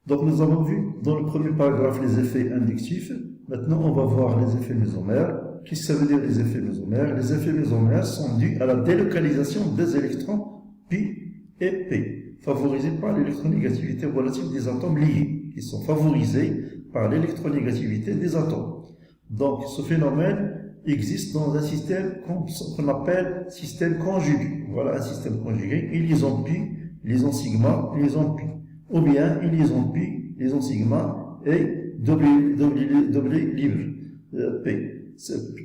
Donc nous avons vu dans le premier paragraphe les effets inductifs. Maintenant on va voir les effets mésomères. Qu'est-ce que ça veut dire les effets mésomères? Les effets mésomères sont dus à la délocalisation des électrons pi et p, favorisés par l'électronégativité relative des atomes liés, qui sont favorisés par l'électronégativité des atomes. Donc ce phénomène existe dans un système qu'on appelle système conjugué. Voilà un système conjugué, une liaison pi, liaison sigma, liaison pi. Ou bien une liaison pi, liaison sigma et double libre p.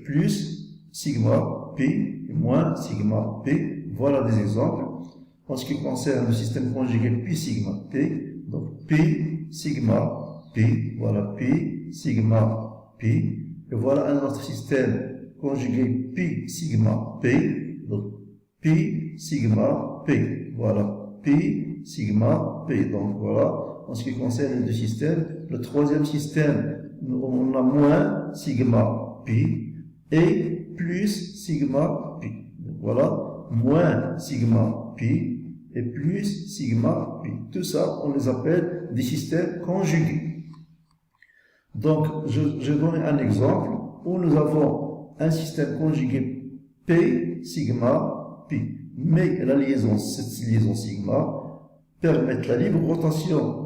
Plus sigma pi moins sigma p. Voilà des exemples. En ce qui concerne le système conjugué pi sigma p, donc pi sigma pi, voilà pi sigma pi. Et voilà un autre système conjugué pi sigma p, donc pi sigma p, voilà pi sigma p. Donc voilà, en ce qui concerne les deux systèmes. Le troisième système, on a moins sigma pi et plus sigma pi. Donc voilà, moins sigma pi et plus sigma pi. Tout ça, on les appelle des systèmes conjugués. Donc, je donne un exemple où nous avons un système conjugué P sigma pi. Mais la liaison, cette liaison sigma, permet la libre rotation.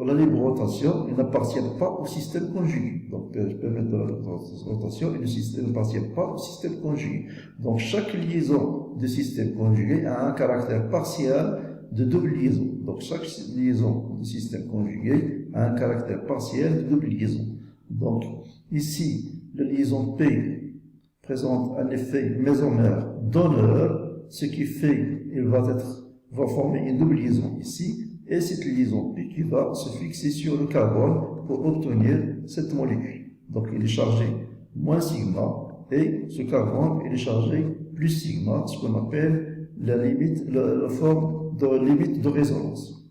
La libre rotation n'appartient pas au système conjugué. Donc, permettre la libre rotation et le système n'appartient pas au système conjugué. Donc, chaque liaison de système conjugué a un caractère partiel de double liaison. Donc, chaque liaison de système conjugué a un caractère partiel de double liaison. Donc, ici, la liaison P présente un effet mésomère donneur, ce qui fait qu'il va former une double liaison ici, et cette liaison P qui va se fixer sur le carbone pour obtenir cette molécule. Donc, il est chargé moins sigma, et ce carbone, il est chargé plus sigma, ce qu'on appelle la limite, la forme de limite de résonance.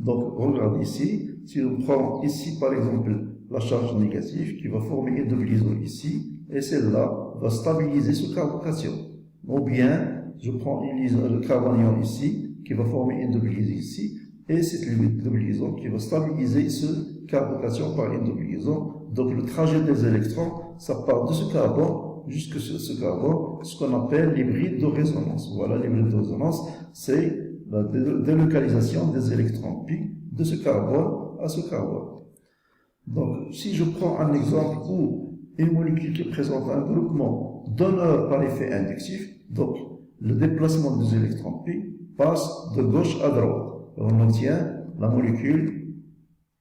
Donc, regardez ici, si on prend ici, par exemple, la charge négative qui va former une double liaison ici, et celle-là va stabiliser ce carbocation. Ou bien, je prends une liaison, le carbanion ici, qui va former une double liaison ici, et cette double liaison qui va stabiliser ce carbocation par une double liaison. Donc, le trajet des électrons, ça part de ce carbone jusque sur ce carbone, ce qu'on appelle l'hybride de résonance. Voilà, l'hybride de résonance, c'est la délocalisation des électrons pi de ce carbone à ce carbone. Donc, si je prends un exemple où une molécule qui présente un groupement donneur par effet inductif, donc le déplacement des électrons pi passe de gauche à droite. Et on obtient la molécule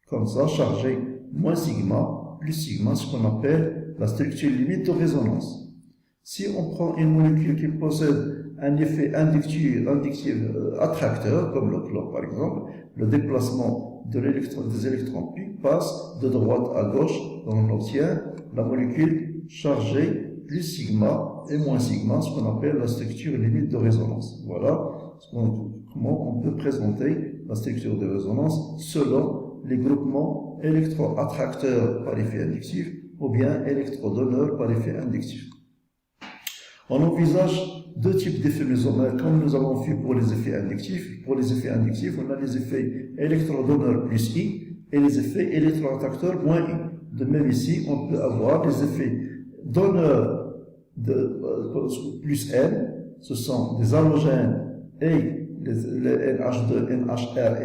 comme ça, chargée moins sigma, plus sigma, ce qu'on appelle la structure limite de résonance. Si on prend une molécule qui possède un effet inductif attracteur, comme le chlore par exemple, le déplacement des électrons pi passe de droite à gauche, on obtient la molécule chargée plus sigma et moins sigma, ce qu'on appelle la structure limite de résonance. Voilà comment on peut présenter la structure de résonance selon les groupements électro-attracteurs par effet inductif ou bien électrodonneurs par effet inductif. On envisage deux types d'effets mésomères comme nous avons fait pour les effets inductifs. Pour les effets inductifs, on a les effets électrodonneurs plus I et les effets électro-attracteurs moins I. De même ici, on peut avoir les effets donneurs plus N, ce sont des halogènes et les NH2, NHR,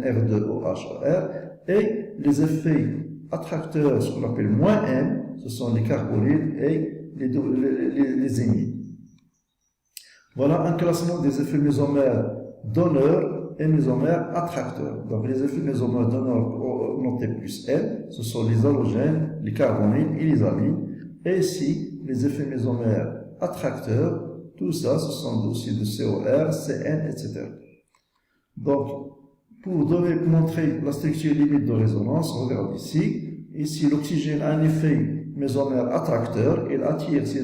NR2, OHR, et les effets attracteurs, ce qu'on appelle moins N, ce sont les carbonyles et les émides. Voilà un classement des effets mésomères donneurs et mésomères attracteurs. Donc les effets mésomères donneurs notés plus N, ce sont les halogènes, les carbonyles et les amines. Et ici, les effets mésomères attracteurs, tout ça, ce sont aussi de COR, CN, etc. Donc, pour montrer la structure limite de résonance, regarde ici. Ici, l'oxygène a un effet mésomère attracteur. Il attire ces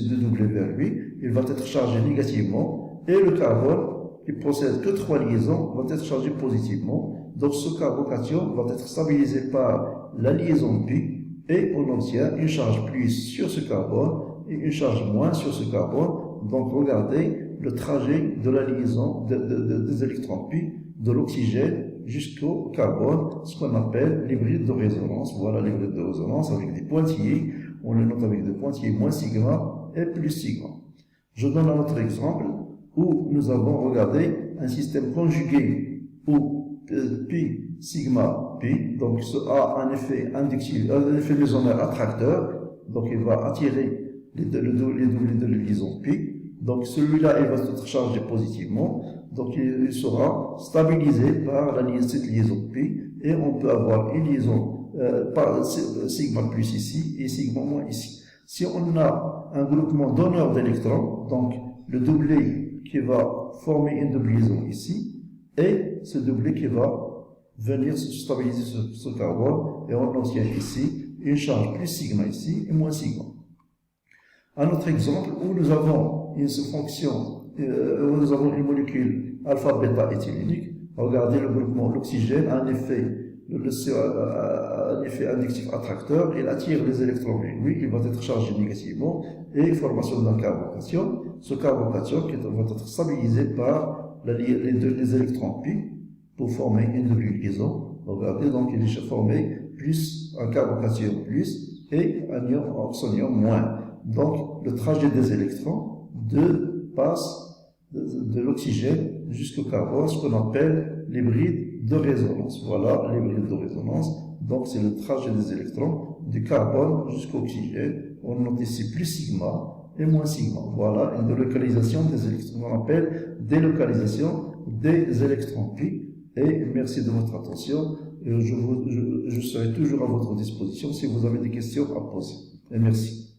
deux doublés vers lui. Il va être chargé négativement. Et le carbone, qui possède que 3 liaisons, va être chargé positivement. Donc, ce carbocation va être stabilisé par la liaison pi. Et on obtient une charge plus sur ce carbone et une charge moins sur ce carbone. Donc, regardez le trajet de la liaison des électrons pi de l'oxygène jusqu'au carbone, ce qu'on appelle l'hybride de résonance. Voilà l'hybride de résonance avec des pointillés. On le note avec des pointillés moins sigma et plus sigma. Je donne un autre exemple où nous avons regardé un système conjugué où pi sigma pi, donc ce a un effet inductif, un effet mésomère attracteur, donc il va attirer les doublés de liaison pi. Donc celui-là, il va être chargé positivement, donc il sera stabilisé par cette liaison pi, et on peut avoir une liaison par sigma plus ici et sigma moins ici. Si on a un groupement donneur d'électrons, donc le doublet qui va former une double liaison ici, et ce doublet qui va venir se stabiliser sur ce carbone, et on obtient ici une charge plus sigma ici et moins sigma. Un autre exemple où nous avons une fonction, où nous avons une molécule alpha-bêta éthylénique. Regardez le groupement, l'oxygène a un effet inductif attracteur, il attire les électrons vers lui, il va être chargé négativement, et formation d'un carbocation. Ce carbocation va être stabilisé par les électrons pi pour former une double liaison. Regardez, donc il est formé plus un carbocation plus et un ion oxonium moins. Donc le trajet des électrons passe de l'oxygène jusqu'au carbone, ce qu'on appelle l'hybride de résonance. Voilà l'hybride de résonance. Donc c'est le trajet des électrons du carbone jusqu'au oxygène. On note ici plus sigma et moins sigma. Voilà une délocalisation des électrons. On appelle délocalisation des électrons pi. Et merci de votre attention. Je serai toujours à votre disposition si vous avez des questions à poser. Et merci.